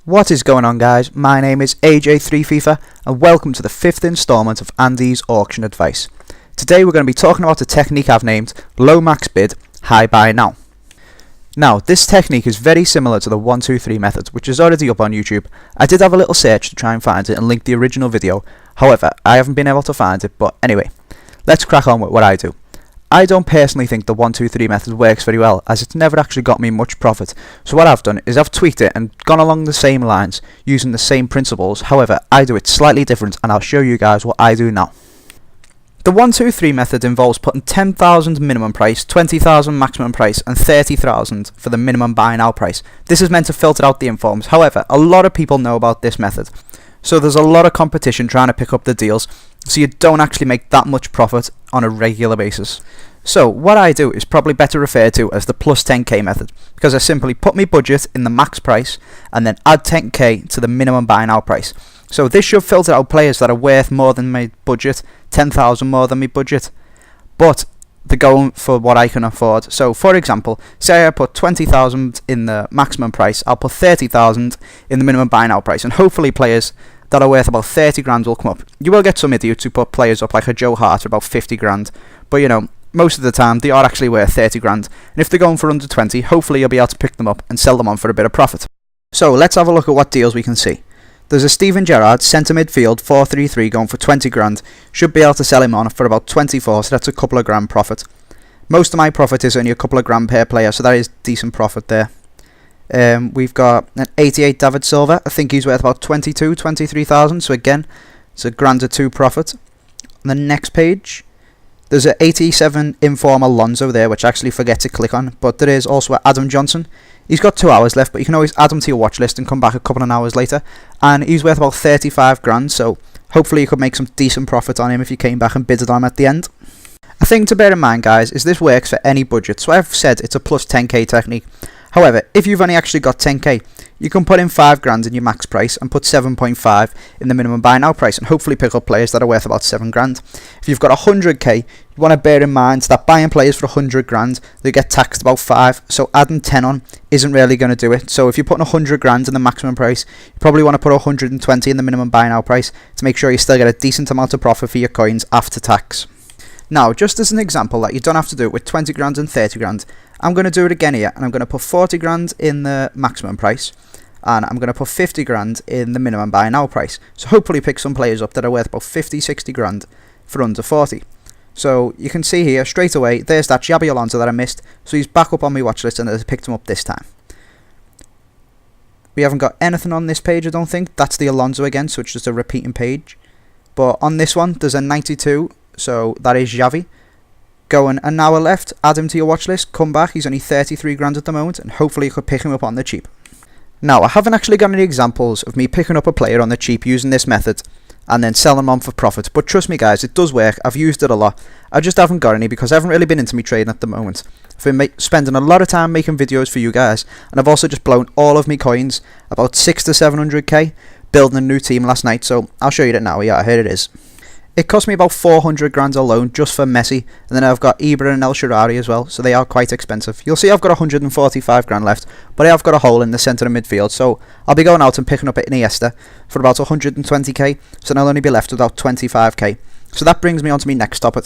What is going on, guys? My name is AJ3FIFA and welcome to the 5th installment of Andy's Auction Advice. Today we're going to be talking about a technique I've named Low Max Bid, High Buy Now. Now, this technique is very similar to the 1-2-3 method, which is already up on YouTube. I did have a little search to try and find it and link the original video, however, I haven't been able to find it, but anyway, let's crack on with what I do. I don't personally think the 1-2-3 method works very well, as it's never actually got me much profit. So what I've done is I've tweaked it and gone along the same lines, using the same principles. However, I do it slightly different, and I'll show you guys what I do now. The 1-2-3 method involves putting 10,000 minimum price, 20,000 maximum price, and 30,000 for the minimum buy now price. This is meant to filter out the informs. However, a lot of people know about this method, so there's a lot of competition trying to pick up the deals, so you don't actually make that much profit on a regular basis. So what I do is probably better referred to as the plus 10k method, because I simply put my budget in the max price and then add 10k to the minimum buy now price. So this should filter out players that are worth more than my budget, 10,000 more than my budget, but they're going for what I can afford. So for example, say I put 20,000 in the maximum price, I'll put 30,000 in the minimum buy now price, and hopefully players that are worth about 30 grand will come up. You will get some idiots who put players up like a Joe Hart for about 50 grand, but you know, most of the time they are actually worth 30 grand, and if they're going for under 20, hopefully you'll be able to pick them up and sell them on for a bit of profit. So let's have a look at what deals we can see. There's a Steven Gerrard centre midfield 4-3-3 going for 20 grand, should be able to sell him on for about 24, so that's a couple of grand profit. Most of my profit is only a couple of grand per player, so that is decent profit there. We've got an 88 David Silva, I think he's worth about 23,000, so again, it's a grand or two profit. On the next page, there's an 87 Inform Alonso there, which I actually forget to click on, but there is also Adam Johnson. He's got 2 hours left, but you can always add him to your watch list and come back a couple of hours later, and he's worth about 35 grand, so hopefully you could make some decent profit on him if you came back and bidded on him at the end. A thing to bear in mind, guys, is this works for any budget, so I've said it's a plus 10k technique. However, if you've only actually got 10k, you can put in 5 grand in your max price and put 7.5 in the minimum buy now price, and hopefully pick up players that are worth about 7 grand. If you've got 100k, you want to bear in mind that buying players for 100 grand, they get taxed about 5, so adding 10 on isn't really going to do it. So if you're putting 100 grand in the maximum price, you probably want to put 120 in the minimum buy now price to make sure you still get a decent amount of profit for your coins after tax. Now, just as an example that you don't have to do it with 20 grand and 30 grand, I'm going to do it again here, and I'm going to put 40 grand in the maximum price, and I'm going to put 50 grand in the minimum buy now price. So hopefully pick some players up that are worth about 50-60 grand for under 40. So you can see here straight away, there's that Xabi Alonso that I missed, so he's back up on my watch list and I picked him up this time. We haven't got anything on this page, I don't think. That's the Alonso again, so it's just a repeating page. But on this one, there's a 92, so that is Xavi. Going an hour left, add him to your watch list, come back, he's only 33 grand at the moment, and hopefully you could pick him up on the cheap. Now, I haven't actually got any examples of me picking up a player on the cheap using this method and then selling them on for profit, but trust me guys, it does work. I've used it a lot. I just haven't got any because I haven't really been into me trading at the moment. I've been spending a lot of time making videos for you guys, and I've also just blown all of my coins, about 600 to 700k, building a new team last night, so I'll show you that now. Yeah, here it is. It cost me about 400 grand alone just for Messi, and then I've got Ibra and El Shaarawy as well, so they are quite expensive. You'll see I've got 145 grand left, but I have got a hole in the centre of midfield, so I'll be going out and picking up Iniesta for about 120k, so I'll only be left with about 25k. So that brings me on to my next topic.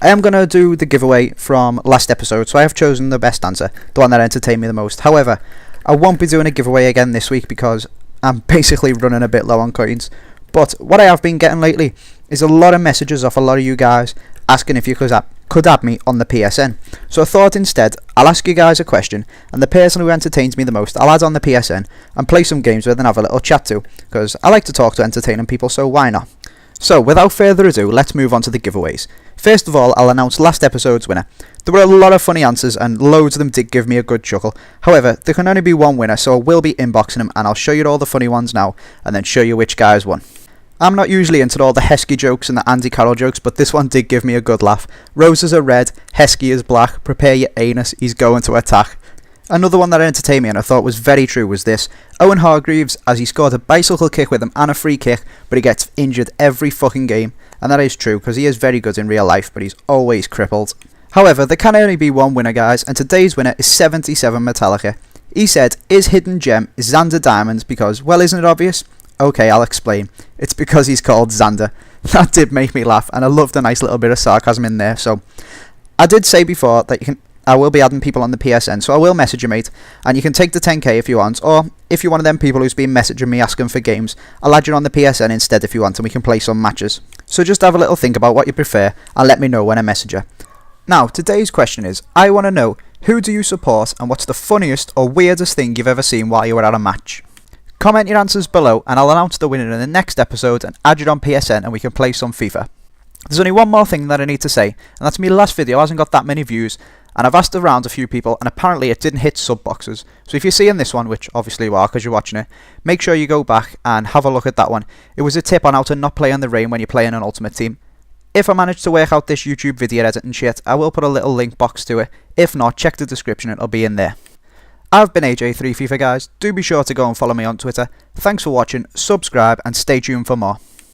I am going to do the giveaway from last episode, so I have chosen the best answer, the one that entertained me the most. However, I won't be doing a giveaway again this week because I'm basically running a bit low on coins. But what I have been getting lately is a lot of messages off a lot of you guys asking if you could add me on the PSN. So I thought instead I'll ask you guys a question, and the person who entertains me the most I'll add on the PSN and play some games with and have a little chat to, because I like to talk to entertaining people, so why not? So without further ado, let's move on to the giveaways. First of all, I'll announce last episode's winner. There were a lot of funny answers and loads of them did give me a good chuckle. However, there can only be one winner, so I will be inboxing them, and I'll show you all the funny ones now and then show you which guys won. I'm not usually into all the Heskey jokes and the Andy Carroll jokes, but this one did give me a good laugh. Roses are red, Heskey is black, prepare your anus, he's going to attack. Another one that entertained me and I thought was very true was this. Owen Hargreaves, as he scored a bicycle kick with him and a free kick, but he gets injured every fucking game. And that is true, because he is very good in real life, but he's always crippled. However, there can only be one winner, guys, and today's winner is 77 Metallica. He said his hidden gem is Xander Diamonds because, well, isn't it obvious? Okay, I'll explain. It's because he's called Xander. That did make me laugh, and I loved a nice little bit of sarcasm in there. So I did say before that I will be adding people on the PSN, so I will message you, mate, and you can take the 10k if you want, or if you're one of them people who's been messaging me asking for games, I'll add you on the PSN instead if you want, and we can play some matches. So just have a little think about what you prefer, and let me know when I message you. Now, today's question is, I want to know, who do you support, and what's the funniest or weirdest thing you've ever seen while you were at a match? Comment your answers below, and I'll announce the winner in the next episode and add you on PSN, and we can play some FIFA. There's only one more thing that I need to say, and that's my last video hasn't got that many views, and I've asked around a few people, and apparently it didn't hit sub boxes. So if you're seeing this one, which obviously you are because you're watching it, make sure you go back and have a look at that one. It was a tip on how to not play in the rain when you're playing an Ultimate Team. If I manage to work out this YouTube video editing shit, I will put a little link box to it. If not, check the description, it'll be in there. I've been AJ3FIFA, guys. Do be sure to go and follow me on Twitter. Thanks for watching, subscribe, and stay tuned for more.